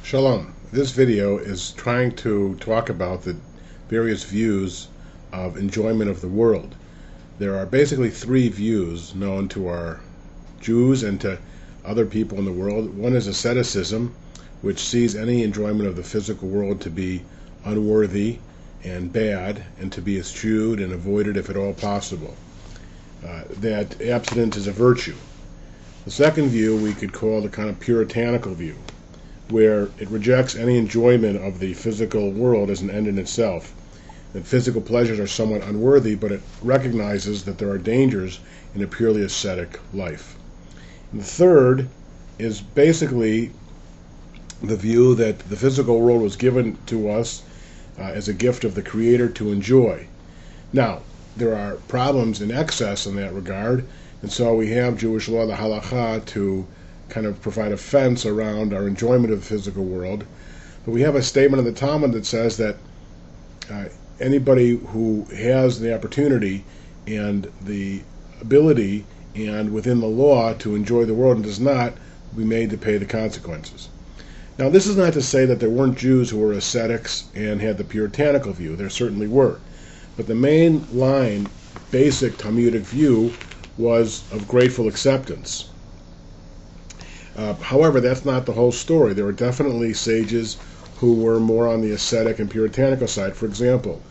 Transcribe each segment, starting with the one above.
Shalom. This video is trying to talk about the various views of enjoyment of the world. There are basically three views known to our Jews and to other people in the world. One is asceticism, which sees any enjoyment of the physical world to be unworthy and bad, and to be eschewed and avoided if at all possible. That abstinence is a virtue. The second view we could call the kind of puritanical view, where it rejects any enjoyment of the physical world as an end in itself. That physical pleasures are somewhat unworthy, but it recognizes that there are dangers in a purely ascetic life. And the third is basically the view that the physical world was given to us as a gift of the Creator to enjoy. Now, there are problems in excess in that regard, and so we have Jewish law, the halakha, to kind of provide a fence around our enjoyment of the physical world. But we have a statement of the Talmud that says that anybody who has the opportunity and the ability and within the law to enjoy the world and does not, will be made to pay the consequences. Now, this is not to say that there weren't Jews who were ascetics and had the puritanical view. There certainly were. But the main line, basic Talmudic view was of grateful acceptance. However, that's not the whole story. There were definitely sages who were more on the ascetic and puritanical side. For example,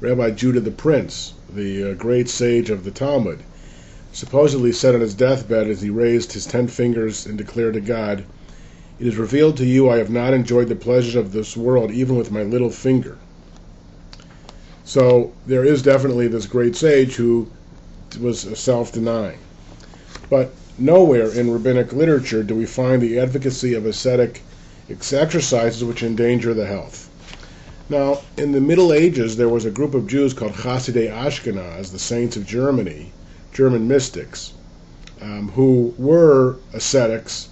Rabbi Judah the Prince, the great sage of the Talmud, supposedly said on his deathbed as he raised his 10 fingers and declared to God, "It is revealed to you I have not enjoyed the pleasures of this world even with my little finger." So there is definitely this great sage who was self-denying. But nowhere in rabbinic literature do we find the advocacy of ascetic exercises which endanger the health. Now, in the Middle Ages, there was a group of Jews called Chassidei Ashkenaz, the saints of Germany, German mystics, who were ascetics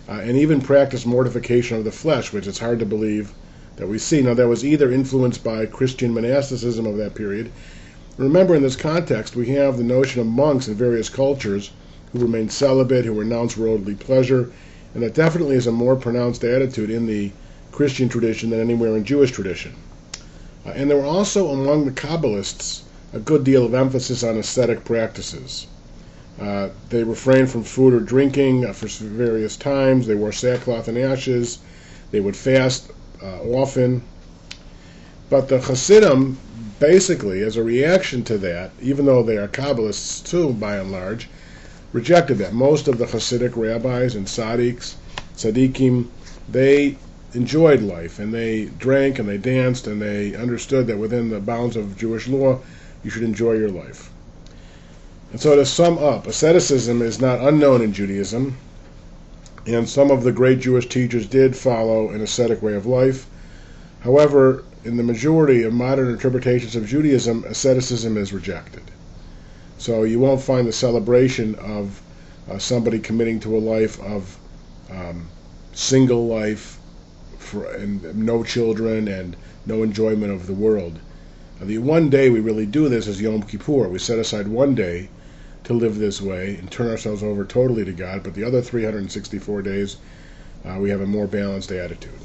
and even practiced mortification of the flesh, which it's hard to believe that we see. Now, that was either influenced by Christian monasticism of that period. Remember, in this context, we have the notion of monks in various cultures who remained celibate, who renounced worldly pleasure, and that definitely is a more pronounced attitude in the Christian tradition than anywhere in Jewish tradition. And there were also among the Kabbalists a good deal of emphasis on ascetic practices. They refrained from food or drinking for various times. They wore sackcloth and ashes. They would fast often. But the Hasidim, basically, as a reaction to that, even though they are Kabbalists too, by and large, rejected that. Most of the Hasidic rabbis and tzaddikim, they enjoyed life, and they drank and they danced, and they understood that within the bounds of Jewish law, you should enjoy your life. And so to sum up, asceticism is not unknown in Judaism, and some of the great Jewish teachers did follow an ascetic way of life. However, in the majority of modern interpretations of Judaism, asceticism is rejected. So you won't find the celebration of somebody committing to a life of single life and no children and no enjoyment of the world. The one day we really do this is Yom Kippur. We set aside one day to live this way and turn ourselves over totally to God, but the other 364 days we have a more balanced attitude.